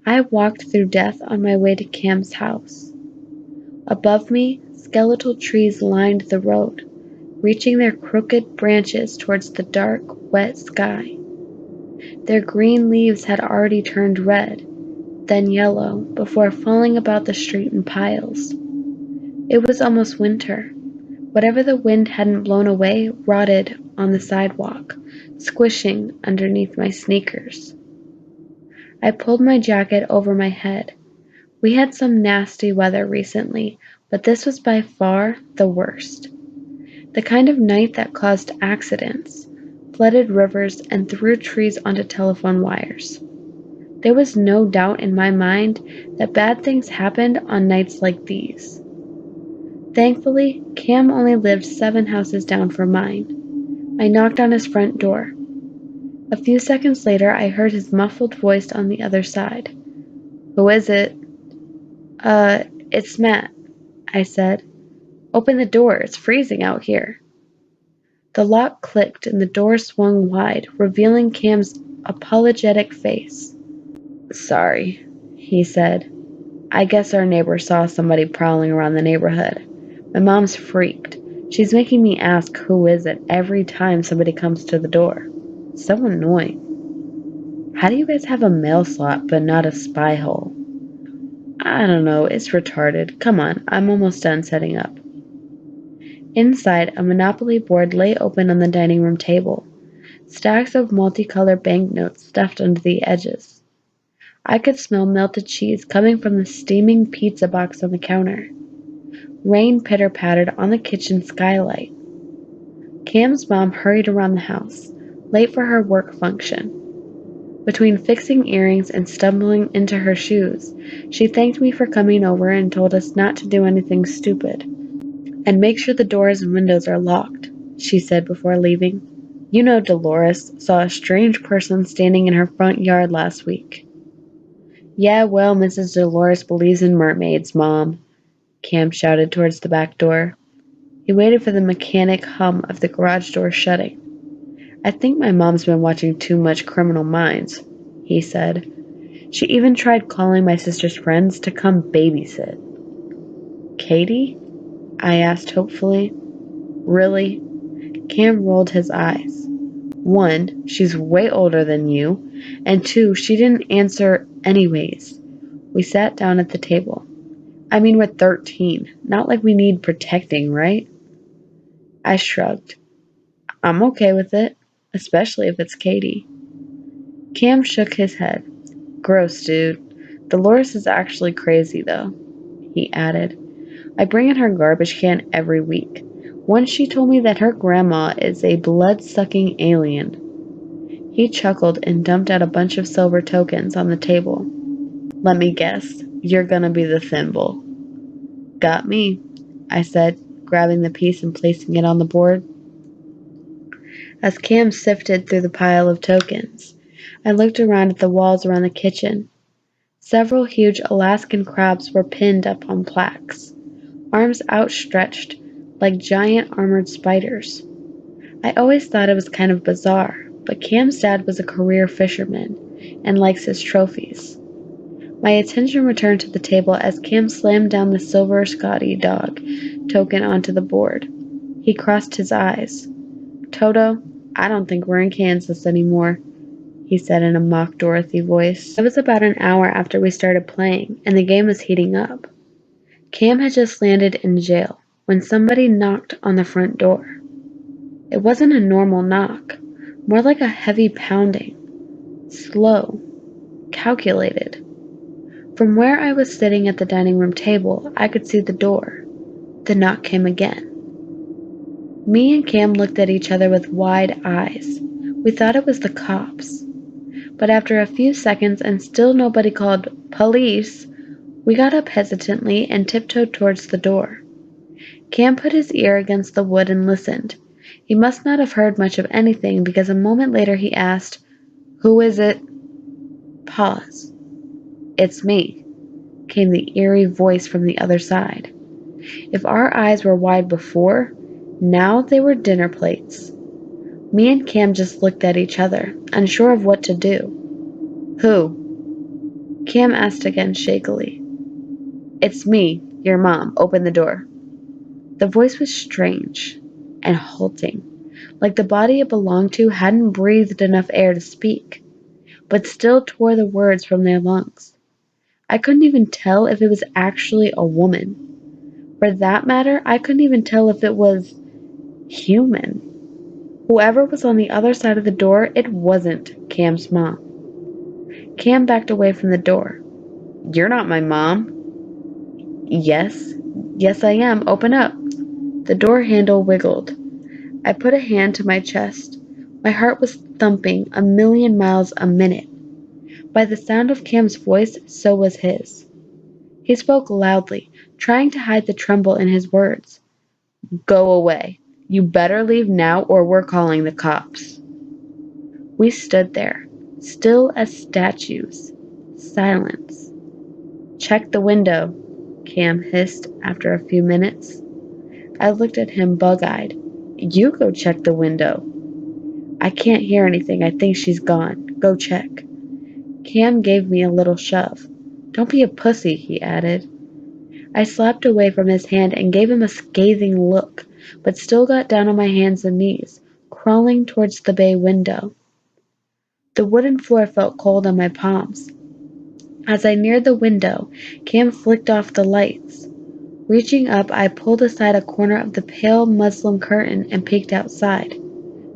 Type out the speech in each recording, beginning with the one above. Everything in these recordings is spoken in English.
I walked through death on my way to Cam's house. Above me, skeletal trees lined the road, reaching their crooked branches towards the dark, wet sky. Their green leaves had already turned red, then yellow, before falling about the street in piles. It was almost winter. Whatever the wind hadn't blown away rotted on the sidewalk, squishing underneath my sneakers. I pulled my jacket over my head. We had some nasty weather recently, but this was by far the worst. The kind of night that caused accidents, flooded rivers, and threw trees onto telephone wires. There was no doubt in my mind that bad things happened on nights like these. Thankfully, Cam only lived 7 houses down from mine. I knocked on his front door. A few seconds later, I heard his muffled voice on the other side. "Who is it?" It's Matt," I said. "Open the door, it's freezing out here." The lock clicked and the door swung wide, revealing Cam's apologetic face. "Sorry," he said. "I guess our neighbor saw somebody prowling around the neighborhood. My mom's freaked. She's making me ask who is it every time somebody comes to the door. So annoying. How do you guys have a mail slot but not a spy hole?" "I don't know, it's retarded. Come on, I'm almost done setting up." Inside, a Monopoly board lay open on the dining room table, stacks of multicolored banknotes stuffed under the edges. I could smell melted cheese coming from the steaming pizza box on the counter. Rain pitter-pattered on the kitchen skylight. Cam's mom hurried around the house, late for her work function. Between fixing earrings and stumbling into her shoes, she thanked me for coming over and told us not to do anything stupid. "And make sure the doors and windows are locked," she said before leaving. "You know Dolores saw a strange person standing in her front yard last week." "Yeah, well, Mrs. Dolores believes in mermaids, Mom," Cam shouted towards the back door. He waited for the mechanic hum of the garage door shutting. "I think my mom's been watching too much Criminal Minds," he said. "She even tried calling my sister's friends to come babysit." "Katie?" I asked hopefully. "Really?" Cam rolled his eyes. "1, she's way older than you, and 2, she didn't answer anyways." We sat down at the table. "I mean, we're 13. Not like we need protecting, right?" I shrugged. "I'm okay with it, especially if it's Katie." Cam shook his head. "Gross, dude. Dolores is actually crazy, though," he added. "I bring in her garbage can every week. Once she told me that her grandma is a blood-sucking alien." He chuckled and dumped out a bunch of silver tokens on the table. "Let me guess. You're gonna be the thimble." "Got me," I said, grabbing the piece and placing it on the board. As Cam sifted through the pile of tokens, I looked around at the walls around the kitchen. Several huge Alaskan crabs were pinned up on plaques, arms outstretched like giant armored spiders. I always thought it was kind of bizarre, but Cam's dad was a career fisherman and likes his trophies. My attention returned to the table as Cam slammed down the silver Scotty dog token onto the board. He crossed his eyes. "Toto, I don't think we're in Kansas anymore," he said in a mock Dorothy voice. It was about an hour after we started playing, and the game was heating up. Cam had just landed in jail when somebody knocked on the front door. It wasn't a normal knock, more like a heavy pounding. Slow, calculated. From where I was sitting at the dining room table, I could see the door. The knock came again. Me and Cam looked at each other with wide eyes. We thought it was the cops. But after a few seconds and still nobody called "police," we got up hesitantly and tiptoed towards the door. Cam put his ear against the wood and listened. He must not have heard much of anything because a moment later he asked, "Who is it?" Pause. "It's me," came the eerie voice from the other side. If our eyes were wide before, now they were dinner plates. Me and Cam just looked at each other, unsure of what to do. "Who?" Cam asked again shakily. It's me, your mom. Open the door. The voice was strange and halting, like the body it belonged to hadn't breathed enough air to speak, but still tore the words from their lungs. I couldn't even tell if it was actually a woman. For that matter, I couldn't even tell if it was human. Whoever was on the other side of the door, it wasn't Cam's mom. Cam backed away from the door. You're not my mom. Yes. Yes, I am. Open up. The door handle wiggled. I put a hand to my chest. My heart was thumping a million miles a minute. By the sound of Cam's voice, so was his. He spoke loudly, trying to hide the tremble in his words. Go away. You better leave now or we're calling the cops. We stood there, still as statues. Silence. Check the window, Cam hissed after a few minutes. I looked at him bug-eyed. You go check the window. I can't hear anything. I think she's gone. Go check. Cam gave me a little shove. Don't be a pussy, he added. I slapped away from his hand and gave him a scathing look, but still got down on my hands and knees, crawling towards the bay window. The wooden floor felt cold on my palms. As I neared the window, Cam flicked off the lights. Reaching up, I pulled aside a corner of the pale muslin curtain and peeked outside.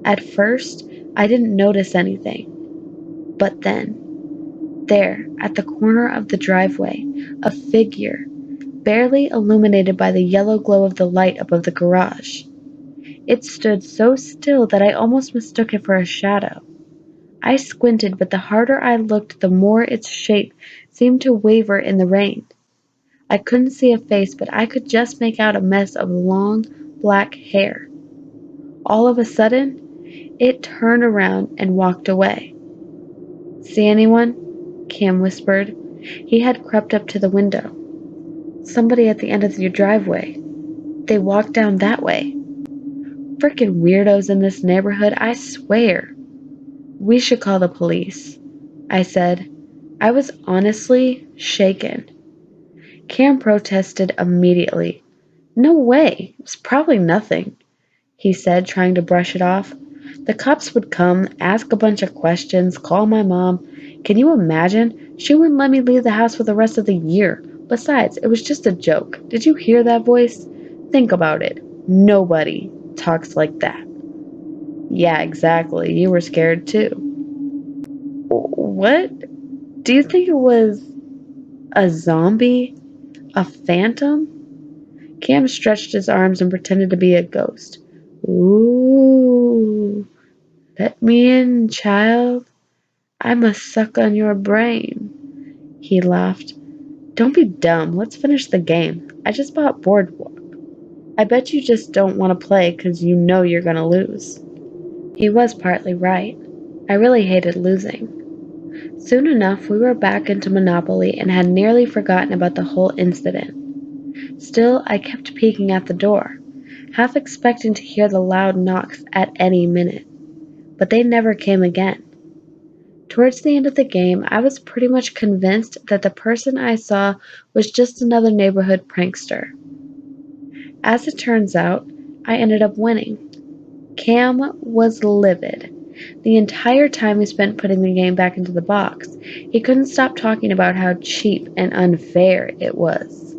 At first, I didn't notice anything. But then, there, at the corner of the driveway, a figure, barely illuminated by the yellow glow of the light above the garage. It stood so still that I almost mistook it for a shadow. I squinted, but the harder I looked, the more its shape seemed to waver in the rain. I couldn't see a face, but I could just make out a mess of long, black hair. All of a sudden, it turned around and walked away. See anyone? Cam whispered. He had crept up to the window. Somebody at the end of your driveway. They walked down that way. Frickin' weirdos in this neighborhood, I swear. We should call the police, I said. I was honestly shaken. Cam protested immediately. No way, it was probably nothing, he said, trying to brush it off. The cops would come, ask a bunch of questions, call my mom. Can you imagine? She wouldn't let me leave the house for the rest of the year. Besides, it was just a joke. Did you hear that voice? Think about it. Nobody talks like that. Yeah, exactly. You were scared too. What? Do you think it was a zombie? A phantom? Cam stretched his arms and pretended to be a ghost. Ooh, let me in, child. I must suck on your brain. He laughed. Don't be dumb. Let's finish the game. I just bought Boardwalk. I bet you just don't want to play because you know you're going to lose. He was partly right. I really hated losing. Soon enough, we were back into Monopoly and had nearly forgotten about the whole incident. Still, I kept peeking at the door, half expecting to hear the loud knocks at any minute. But they never came again. Towards the end of the game, I was pretty much convinced that the person I saw was just another neighborhood prankster. As it turns out, I ended up winning. Cam was livid. The entire time we spent putting the game back into the box, he couldn't stop talking about how cheap and unfair it was.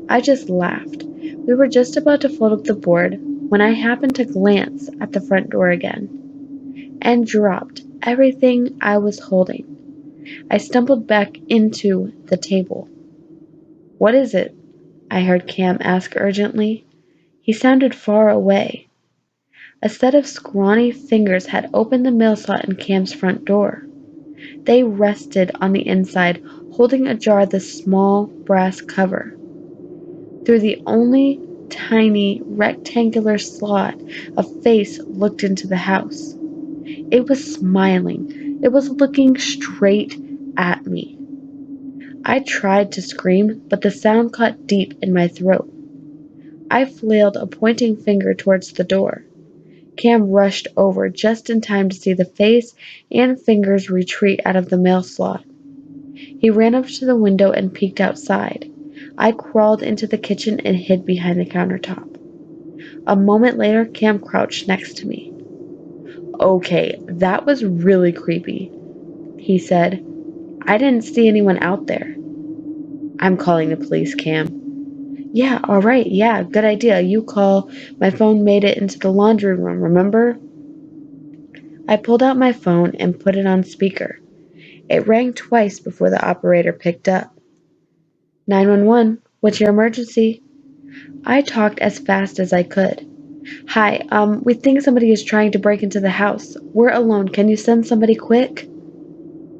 I just laughed. We were just about to fold up the board when I happened to glance at the front door again and dropped everything I was holding. I stumbled back into the table. What is it? I heard Cam ask urgently. He sounded far away. A set of scrawny fingers had opened the mail slot in Cam's front door. They rested on the inside, holding ajar the small brass cover. Through the only tiny rectangular slot, a face looked into the house. It was smiling. It was looking straight at me. I tried to scream, but the sound caught deep in my throat. I flailed a pointing finger towards the door. Cam rushed over just in time to see the face and fingers retreat out of the mail slot. He ran up to the window and peeked outside. I crawled into the kitchen and hid behind the countertop. A moment later, Cam crouched next to me. "Okay, that was really creepy," he said. "I didn't see anyone out there." "I'm calling the police, Cam." "Yeah, alright, yeah, good idea. You call. My phone made it into the laundry room, remember?" I pulled out my phone and put it on speaker. It rang twice before the operator picked up. 911, what's your emergency? I talked as fast as I could. "Hi, we think somebody is trying to break into the house. We're alone. Can you send somebody quick?"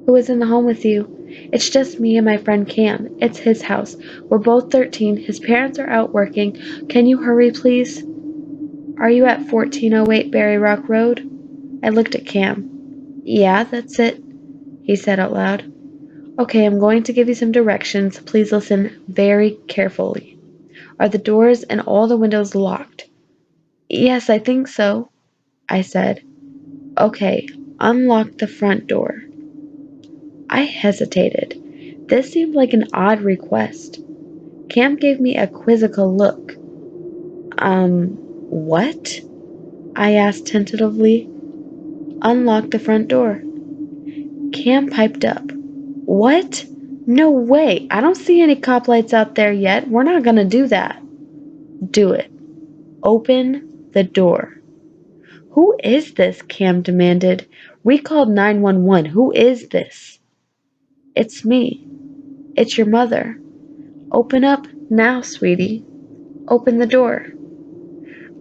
"Who is in the home with you?" "It's just me and my friend Cam. It's his house. We're both 13. His parents are out working. Can you hurry, please?" "Are you at 1408 Berry Rock Road?" I looked at Cam. "Yeah, that's it," he said out loud. "Okay, I'm going to give you some directions. Please listen very carefully. Are the doors and all the windows locked?" "Yes, I think so," I said. "Okay, unlock the front door." I hesitated. This seemed like an odd request. Cam gave me a quizzical look. What?" I asked tentatively. "Unlock the front door." Cam piped up. "What? No way. I don't see any cop lights out there yet. We're not gonna do that." "Do it. Open the door." "Who is this?" Cam demanded. "We called 911. Who is this?" "It's me. It's your mother. Open up now, sweetie. Open the door."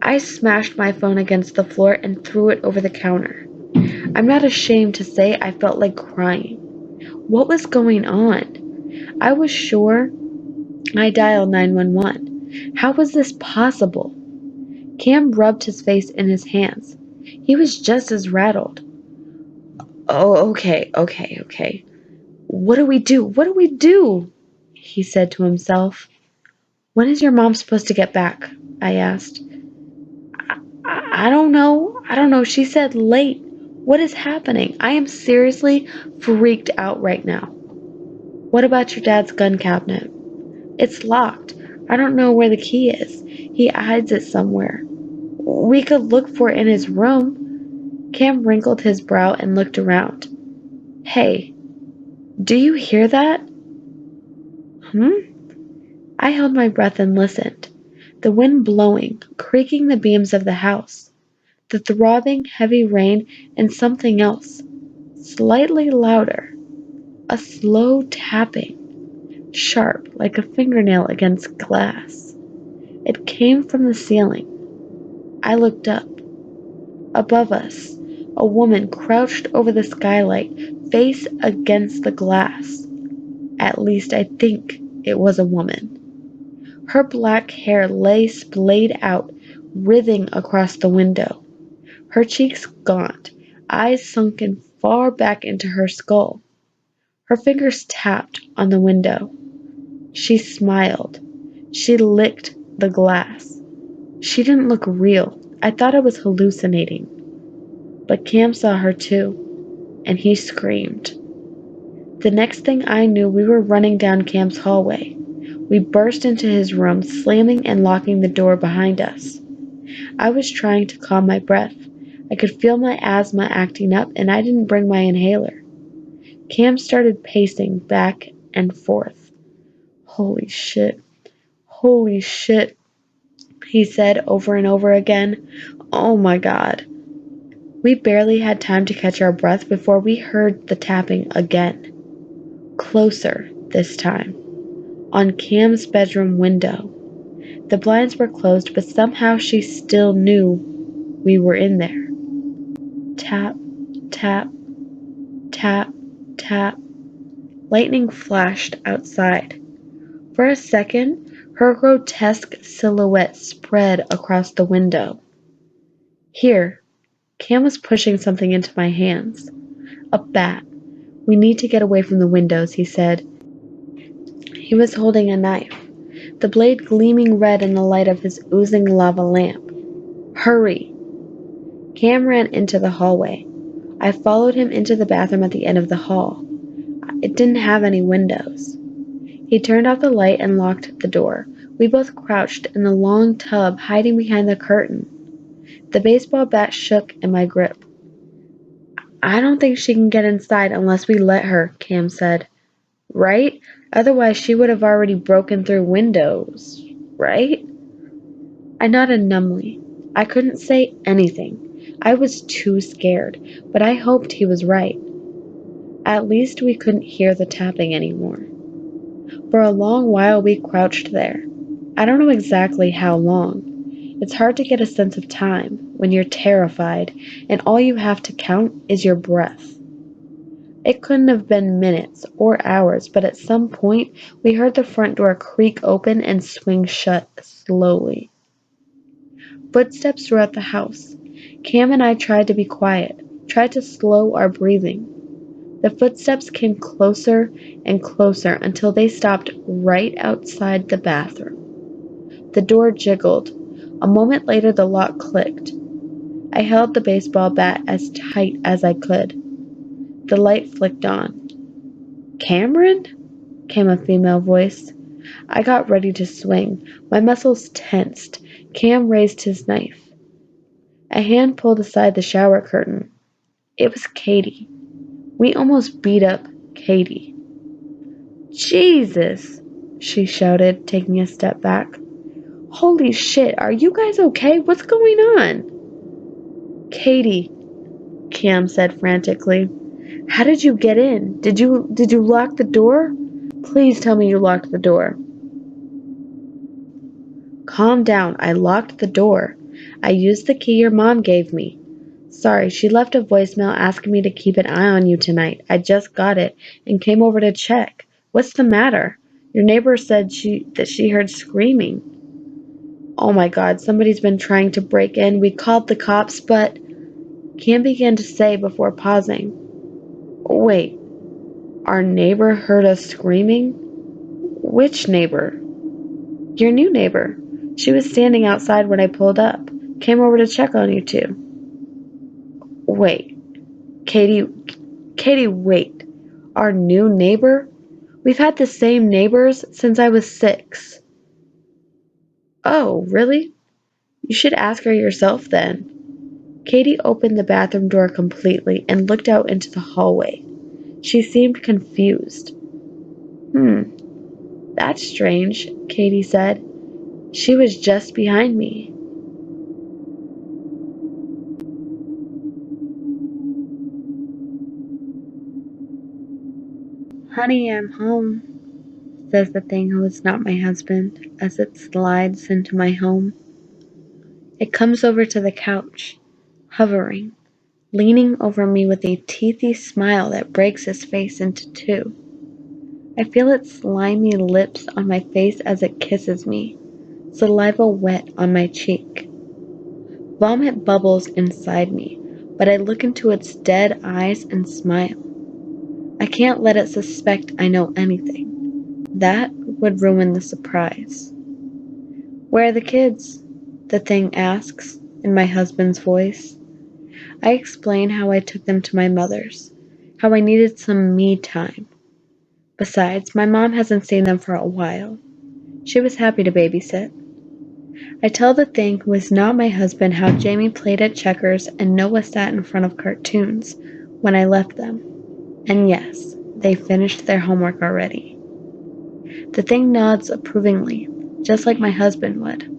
I smashed my phone against the floor and threw it over the counter. I'm not ashamed to say I felt like crying. What was going on? I was sure I dialed 911. How was this possible? Cam rubbed his face in his hands. He was just as rattled. "Oh, okay. What do we do? What do we do?" he said to himself. "When is your mom supposed to get back?" I asked. I don't know. She said late. What is happening? I am seriously freaked out right now." "What about your dad's gun cabinet?" "It's locked. I don't know where the key is. He hides it somewhere. We could look for it in his room." Cam wrinkled his brow and looked around. "Hey, do you hear that?" "Hmm?" I held my breath and listened. The wind blowing, creaking the beams of the house. The throbbing, heavy rain, and something else, slightly louder. A slow tapping, sharp like a fingernail against glass. It came from the ceiling. I looked up. Above us, a woman crouched over the skylight, face against the glass. At least I think it was a woman. Her black hair lay splayed out, writhing across the window. Her cheeks gaunt, eyes sunken far back into her skull. Her fingers tapped on the window. She smiled. She licked the glass. She didn't look real. I thought I was hallucinating. But Cam saw her too, and he screamed. The next thing I knew, we were running down Cam's hallway. We burst into his room, slamming and locking the door behind us. I was trying to calm my breath. I could feel my asthma acting up, and I didn't bring my inhaler. Cam started pacing back and forth. Holy shit, he said over and over again. Oh my God. We barely had time to catch our breath before we heard the tapping again. Closer this time. On Cam's bedroom window. The blinds were closed, but somehow she still knew we were in there. Tap, tap, tap, tap. Lightning flashed outside. For a second, her grotesque silhouette spread across the window. Here, Cam was pushing something into my hands. A bat. "We need to get away from the windows," he said. He was holding a knife, the blade gleaming red in the light of his oozing lava lamp. "Hurry!" Cam ran into the hallway. I followed him into the bathroom at the end of the hall. It didn't have any windows. He turned off the light and locked the door. We both crouched in the long tub, hiding behind the curtain. The baseball bat shook in my grip. I don't think she can get inside unless we let her, Cam said. Right? Otherwise she would have already broken through windows. Right? I nodded numbly. I couldn't say anything. I was too scared, but I hoped he was right. At least we couldn't hear the tapping anymore. For a long while we crouched there. I don't know exactly how long. It's hard to get a sense of time when you're terrified and all you have to count is your breath. It couldn't have been minutes or hours, but at some point we heard the front door creak open and swing shut slowly. Footsteps throughout the house. Cam and I tried to be quiet, tried to slow our breathing. The footsteps came closer and closer until they stopped right outside the bathroom. The door jiggled. A moment later the lock clicked. I held the baseball bat as tight as I could. The light flicked on. "Cameron?" came a female voice. I got ready to swing. My muscles tensed. Cam raised his knife. A hand pulled aside the shower curtain. It was Katie. We almost beat up Katie. "Jesus!" she shouted, taking a step back. "Holy shit, are you guys okay? What's going on?" "Katie," Cam said frantically. "How did you get in? Did you lock the door? Please tell me you locked the door." "Calm down. I locked the door. I used the key your mom gave me. Sorry, she left a voicemail asking me to keep an eye on you tonight. I just got it and came over to check. What's the matter? Your neighbor said that she heard screaming." "Oh my God, somebody's been trying to break in. We called the cops, but..." Cam began to say before pausing. "Wait, our neighbor heard us screaming?" "Which neighbor?" "Your new neighbor. She was standing outside when I pulled up. Came over to check on you two." "Wait, Katie, wait. Our new neighbor? We've had the same neighbors since I was 6. "Oh, really? You should ask her yourself then." Katie opened the bathroom door completely and looked out into the hallway. She seemed confused. That's strange," Katie said. "She was just behind me." "Honey, I'm home," says the thing who is not my husband as it slides into my home. It comes over to the couch, hovering, leaning over me with a teethy smile that breaks his face into two. I feel its slimy lips on my face as it kisses me, saliva wet on my cheek. Vomit bubbles inside me, but I look into its dead eyes and smile. I can't let it suspect I know anything. That would ruin the surprise. "Where are the kids?" the thing asks, in my husband's voice. I explain how I took them to my mother's, how I needed some me time. Besides, my mom hasn't seen them for a while. She was happy to babysit. I tell the thing who is not my husband how Jamie played at checkers and Noah sat in front of cartoons when I left them. And yes, they finished their homework already. The thing nods approvingly, just like my husband would.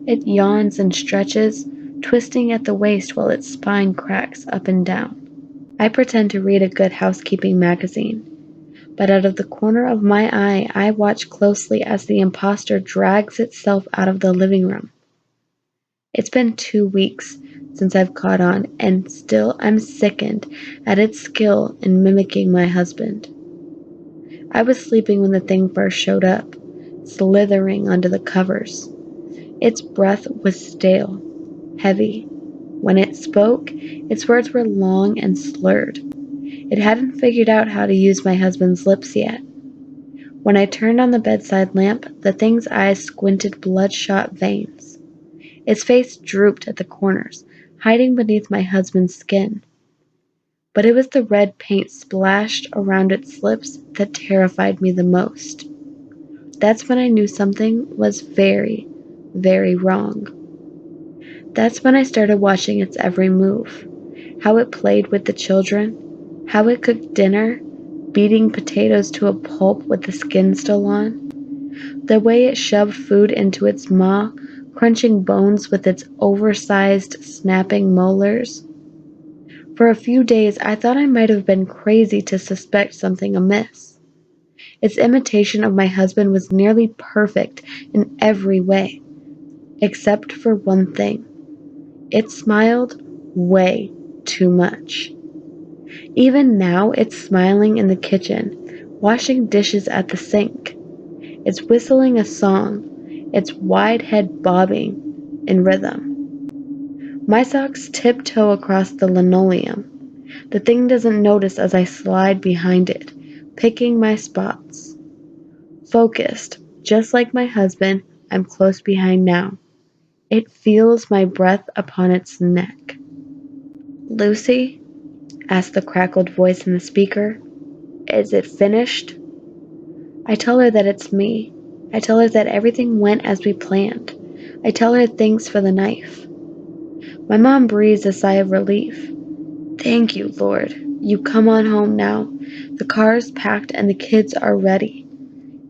It yawns and stretches, twisting at the waist while its spine cracks up and down. I pretend to read a Good Housekeeping magazine, but out of the corner of my eye I watch closely as the imposter drags itself out of the living room. It's been 2 weeks since I've caught on, and still I'm sickened at its skill in mimicking my husband. I was sleeping when the thing first showed up, slithering under the covers. Its breath was stale, heavy. When it spoke, its words were long and slurred. It hadn't figured out how to use my husband's lips yet. When I turned on the bedside lamp, the thing's eyes squinted bloodshot veins. Its face drooped at the corners, hiding beneath my husband's skin. but it was the red paint splashed around its lips that terrified me the most. That's when I knew something was very, very wrong. That's when I started watching its every move. How it played with the children, how it cooked dinner, beating potatoes to a pulp with the skin still on, the way it shoved food into its maw, crunching bones with its oversized, snapping molars. For a few days, I thought I might have been crazy to suspect something amiss. Its imitation of my husband was nearly perfect in every way, except for one thing. It smiled way too much. Even now, it's smiling in the kitchen, washing dishes at the sink. It's whistling a song, its wide head bobbing in rhythm. My socks tiptoe across the linoleum. The thing doesn't notice as I slide behind it, picking my spots. Focused, just like my husband, I'm close behind now. It feels my breath upon its neck. "Lucy?" asked the crackled voice in the speaker. "Is it finished?" I tell her that it's me. I tell her that everything went as we planned. I tell her thanks for the knife. My mom breathes a sigh of relief. "Thank you, Lord. You come on home now. The car's packed and the kids are ready.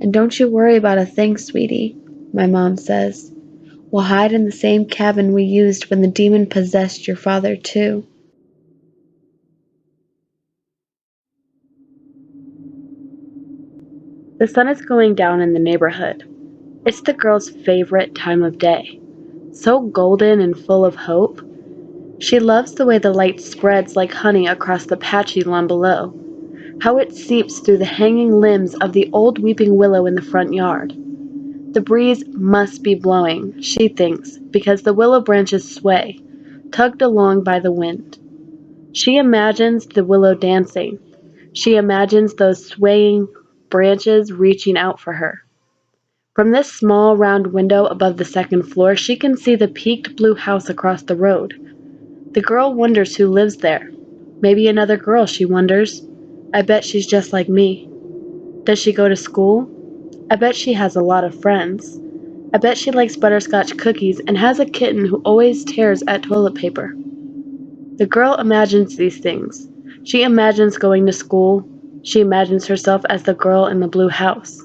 And don't you worry about a thing, sweetie," my mom says. "We'll hide in the same cabin we used when the demon possessed your father, too." The sun is going down in the neighborhood. It's the girl's favorite time of day. So golden and full of hope. She loves the way the light spreads like honey across the patchy lawn below, how it seeps through the hanging limbs of the old weeping willow in the front yard. The breeze must be blowing, she thinks, because the willow branches sway, tugged along by the wind. She imagines the willow dancing. She imagines those swaying branches reaching out for her. From this small round window above the second floor, she can see the peaked blue house across the road. The girl wonders who lives there. Maybe another girl, she wonders. I bet she's just like me. Does she go to school? I bet she has a lot of friends. I bet she likes butterscotch cookies and has a kitten who always tears at toilet paper. The girl imagines these things. She imagines going to school. She imagines herself as the girl in the blue house.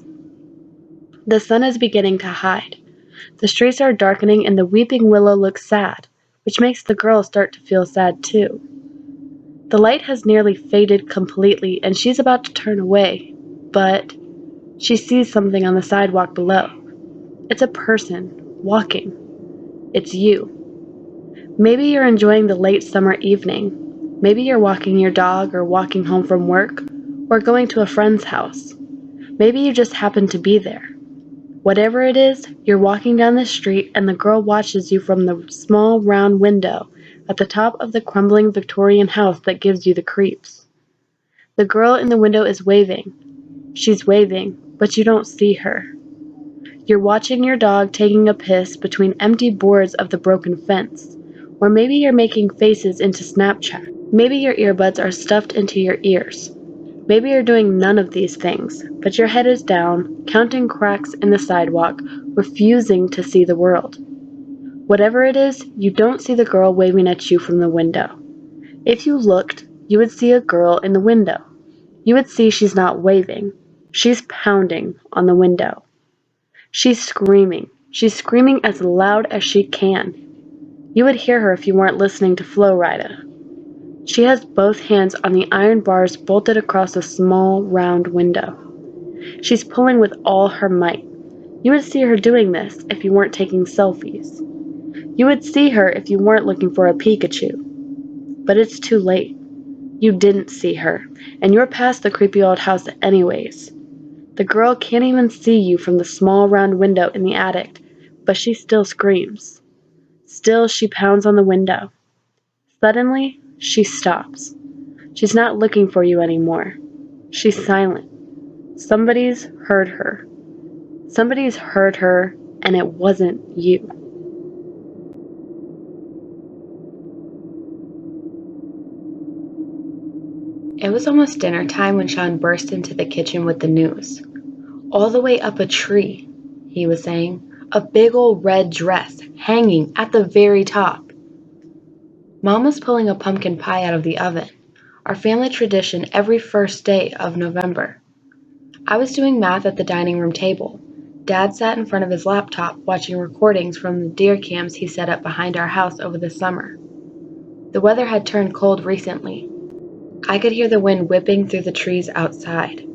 The sun is beginning to hide. The streets are darkening and the weeping willow looks sad, which makes the girl start to feel sad too. The light has nearly faded completely and she's about to turn away, but she sees something on the sidewalk below. It's a person, walking. It's you. Maybe you're enjoying the late summer evening. Maybe you're walking your dog or walking home from work or going to a friend's house. Maybe you just happen to be there. Whatever it is, you're walking down the street and the girl watches you from the small round window at the top of the crumbling Victorian house that gives you the creeps. The girl in the window is waving. She's waving, but you don't see her. You're watching your dog taking a piss between empty boards of the broken fence. Or maybe you're making faces into Snapchat. Maybe your earbuds are stuffed into your ears. Maybe you're doing none of these things, but your head is down, counting cracks in the sidewalk, refusing to see the world. Whatever it is, you don't see the girl waving at you from the window. If you looked, you would see a girl in the window. You would see she's not waving. She's pounding on the window. She's screaming. She's screaming as loud as she can. You would hear her if you weren't listening to Flo Rida. She has both hands on the iron bars bolted across a small, round window. She's pulling with all her might. You would see her doing this if you weren't taking selfies. You would see her if you weren't looking for a Pikachu. But it's too late. You didn't see her, and you're past the creepy old house anyways. The girl can't even see you from the small round window in the attic, but she still screams. Still she pounds on the window. Suddenly, she stops. She's not looking for you anymore. She's silent. Somebody's heard her. Somebody's heard her, and it wasn't you. It was almost dinner time when Sean burst into the kitchen with the news. "All the way up a tree," he was saying. "A big old red dress, hanging at the very top." Mom was pulling a pumpkin pie out of the oven, our family tradition every first day of November. I was doing math at the dining room table. Dad sat in front of his laptop watching recordings from the deer cams he set up behind our house over the summer. The weather had turned cold recently. I could hear the wind whipping through the trees outside.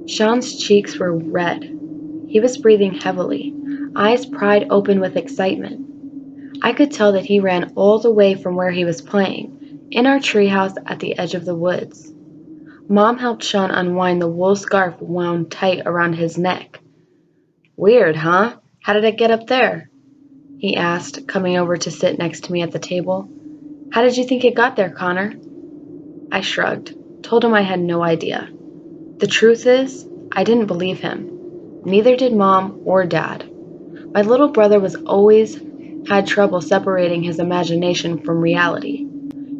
Sean's cheeks were red. He was breathing heavily, eyes pried open with excitement. I could tell that he ran all the way from where he was playing, in our treehouse at the edge of the woods. Mom helped Sean unwind the wool scarf wound tight around his neck. "Weird, huh? How did it get up there?" he asked, coming over to sit next to me at the table. "How did you think it got there, Connor?" I shrugged, told him I had no idea. The truth is, I didn't believe him. Neither did Mom or Dad. My little brother was always had trouble separating his imagination from reality.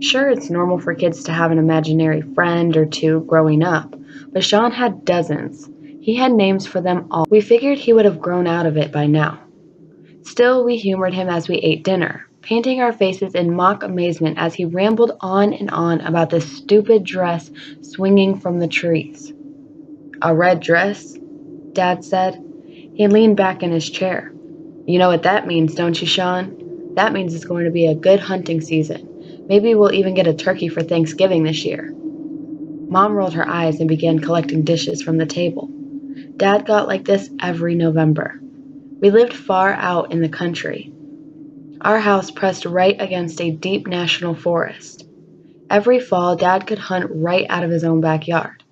Sure, it's normal for kids to have an imaginary friend or two growing up, but Sean had dozens. He had names for them all. We figured he would have grown out of it by now. Still, we humored him as we ate dinner, painting our faces in mock amazement as he rambled on and on about this stupid dress swinging from the trees. "A red dress?" Dad said. He leaned back in his chair. "You know what that means, don't you, Sean? That means it's going to be a good hunting season. Maybe we'll even get a turkey for Thanksgiving this year." Mom rolled her eyes and began collecting dishes from the table. Dad got like this every November. We lived far out in the country. Our house pressed right against a deep national forest. Every fall, Dad could hunt right out of his own backyard.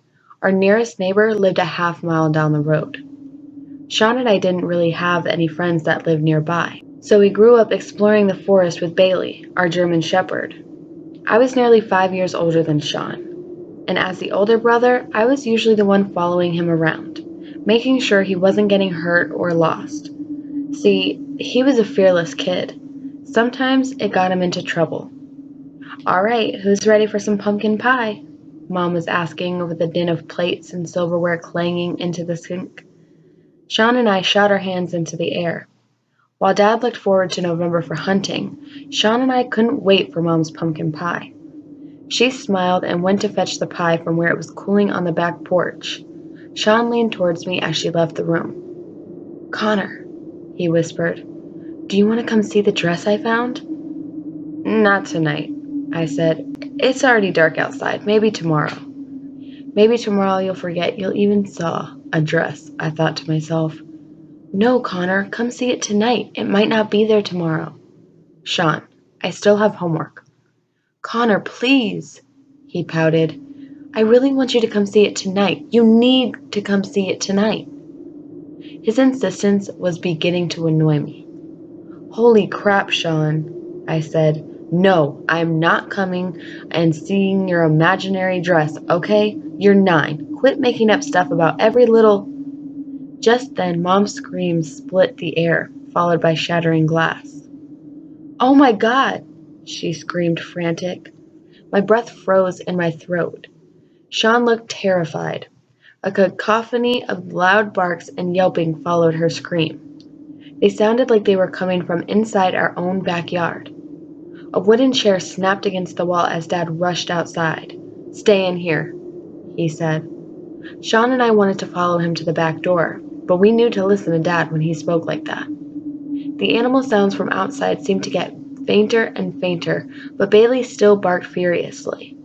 Our nearest neighbor lived a half-mile down the road. Sean and I didn't really have any friends that lived nearby, so we grew up exploring the forest with Bailey, our German Shepherd. I was nearly 5 years older than Sean, and as the older brother, I was usually the one following him around, making sure he wasn't getting hurt or lost. See, he was a fearless kid. Sometimes it got him into trouble. "All right, who's ready for some pumpkin pie?" Mom was asking over the din of plates and silverware clanging into the sink. Sean and I shot our hands into the air. While Dad looked forward to November for hunting, Sean and I couldn't wait for Mom's pumpkin pie. She smiled and went to fetch the pie from where it was cooling on the back porch. Sean leaned towards me as she left the room. "Connor," he whispered, "do you want to come see the dress I found?" "Not tonight," I said. "It's already dark outside. Maybe tomorrow." Maybe tomorrow you'll forget you'll even saw a dress, I thought to myself. "No, Connor, come see it tonight. It might not be there tomorrow." "Sean, I still have homework." "Connor, please," he pouted. "I really want you to come see it tonight. You need to come see it tonight." His insistence was beginning to annoy me. "Holy crap, Sean," I said. "No, I'm not coming and seeing your imaginary dress, okay? You're 9. Quit making up stuff about every little—" Just then, Mom's screams split the air, followed by shattering glass. "Oh my God!" she screamed, frantic. My breath froze in my throat. Sean looked terrified. A cacophony of loud barks and yelping followed her scream. They sounded like they were coming from inside our own backyard. A wooden chair snapped against the wall as Dad rushed outside. "Stay in here," he said. Sean and I wanted to follow him to the back door, but we knew to listen to Dad when he spoke like that. The animal sounds from outside seemed to get fainter and fainter, but Bailey still barked furiously.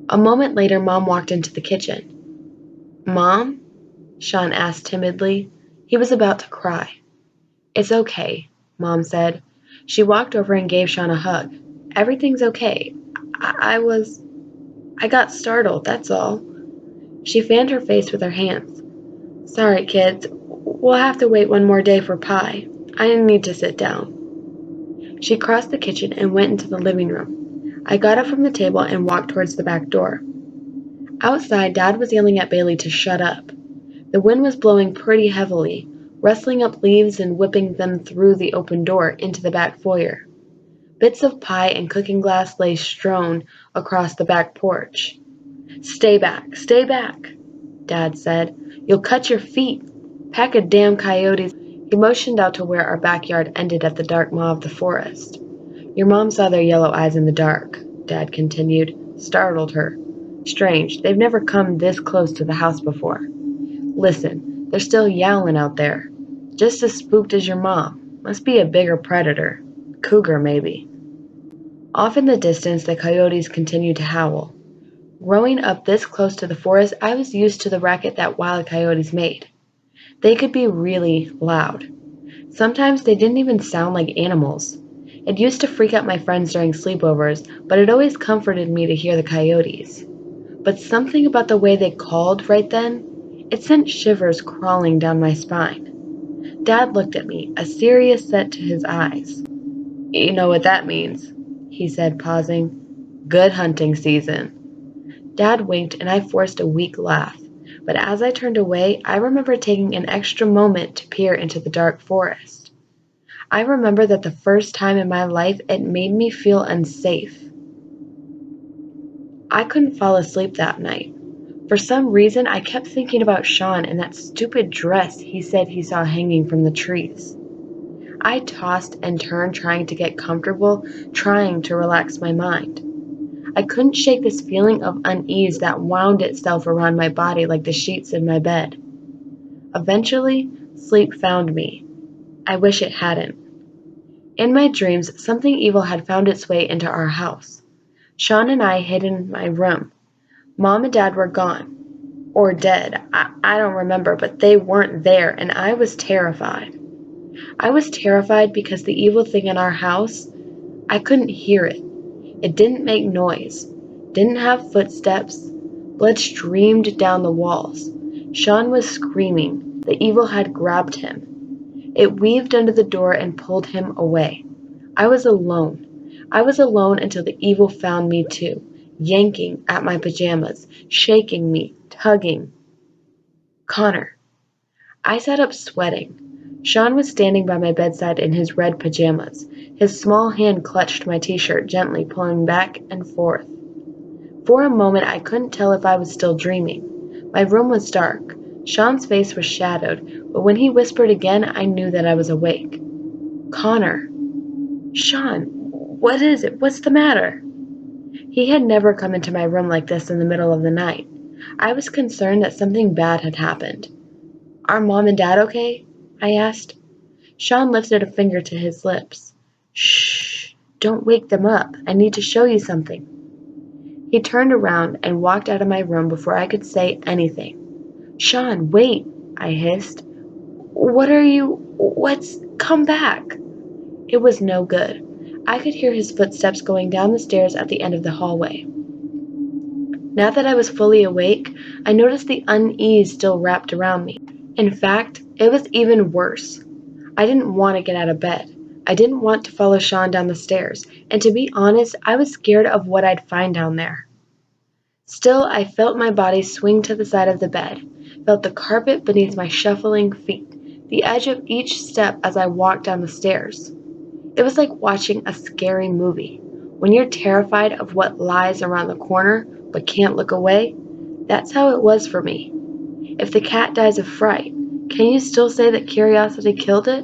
A moment later, Mom walked into the kitchen. "Mom?" Sean asked timidly. He was about to cry. "It's okay," Mom said. She walked over and gave Sean a hug. "Everything's okay. I got startled, that's all." She fanned her face with her hands. "Sorry, kids. We'll have to wait one more day for pie. I need to sit down." She crossed the kitchen and went into the living room. I got up from the table and walked towards the back door. Outside, Dad was yelling at Bailey to shut up. The wind was blowing pretty heavily, rustling up leaves and whipping them through the open door into the back foyer. Bits of pie and cooking glass lay strewn across the back porch. Stay back, Dad said. You'll cut your feet. Pack of damn coyotes. He motioned out to where our backyard ended at the dark maw of the forest. Your mom saw their yellow eyes in the dark, Dad continued. Startled her. Strange, they've never come this close to the house before. Listen, they're still yowling out there. Just as spooked as your mom. Must be a bigger predator. Cougar, maybe. Off in the distance, the coyotes continued to howl. Growing up this close to the forest, I was used to the racket that wild coyotes made. They could be really loud. Sometimes they didn't even sound like animals. It used to freak out my friends during sleepovers, but it always comforted me to hear the coyotes. But something about the way they called right then, it sent shivers crawling down my spine. Dad looked at me, a serious set to his eyes. You know what that means, he said, pausing. Good hunting season. Dad winked and I forced a weak laugh, but as I turned away, I remember taking an extra moment to peer into the dark forest. I remember that the first time in my life it made me feel unsafe. I couldn't fall asleep that night. For some reason, I kept thinking about Sean and that stupid dress he said he saw hanging from the trees. I tossed and turned trying to get comfortable, trying to relax my mind. I couldn't shake this feeling of unease that wound itself around my body like the sheets in my bed. Eventually, sleep found me. I wish it hadn't. In my dreams, something evil had found its way into our house. Sean and I hid in my room. Mom and Dad were gone. Or dead. I don't remember, but they weren't there, and I was terrified. I was terrified because the evil thing in our house, I couldn't hear it. It didn't make noise, didn't have footsteps. Blood streamed down the walls. Sean was screaming. The evil had grabbed him. It weaved under the door and pulled him away. I was alone. I was alone until the evil found me too, yanking at my pajamas, shaking me, tugging. Connor. I sat up sweating. Sean was standing by my bedside in his red pajamas. His small hand clutched my t-shirt, gently pulling back and forth. For a moment, I couldn't tell if I was still dreaming. My room was dark. Sean's face was shadowed, but when he whispered again, I knew that I was awake. Connor. Sean, what is it? What's the matter? He had never come into my room like this in the middle of the night. I was concerned that something bad had happened. Are Mom and Dad okay? I asked. Sean lifted a finger to his lips. Shh, don't wake them up. I need to show you something. He turned around and walked out of my room before I could say anything. Sean, wait, I hissed. Come back. It was no good. I could hear his footsteps going down the stairs at the end of the hallway. Now that I was fully awake, I noticed the unease still wrapped around me. In fact, it was even worse. I didn't want to get out of bed. I didn't want to follow Sean down the stairs, and to be honest, I was scared of what I'd find down there. Still, I felt my body swing to the side of the bed, felt the carpet beneath my shuffling feet, the edge of each step as I walked down the stairs. It was like watching a scary movie. When you're terrified of what lies around the corner but can't look away, that's how it was for me. If the cat dies of fright, can you still say that curiosity killed it?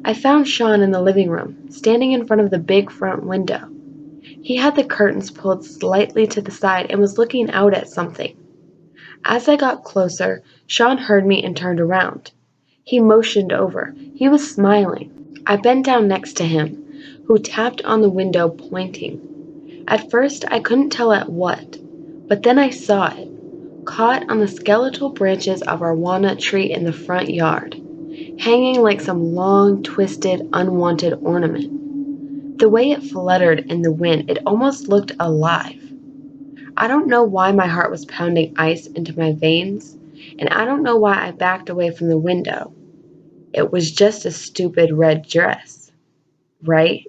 I found Sean in the living room, standing in front of the big front window. He had the curtains pulled slightly to the side and was looking out at something. As I got closer, Sean heard me and turned around. He motioned over. He was smiling. I bent down next to him, who tapped on the window, pointing. At first, I couldn't tell at what, but then I saw it, caught on the skeletal branches of our walnut tree in the front yard, hanging like some long, twisted, unwanted ornament. The way it fluttered in the wind, it almost looked alive. I don't know why my heart was pounding ice into my veins, and I don't know why I backed away from the window. It was just a stupid red dress, right?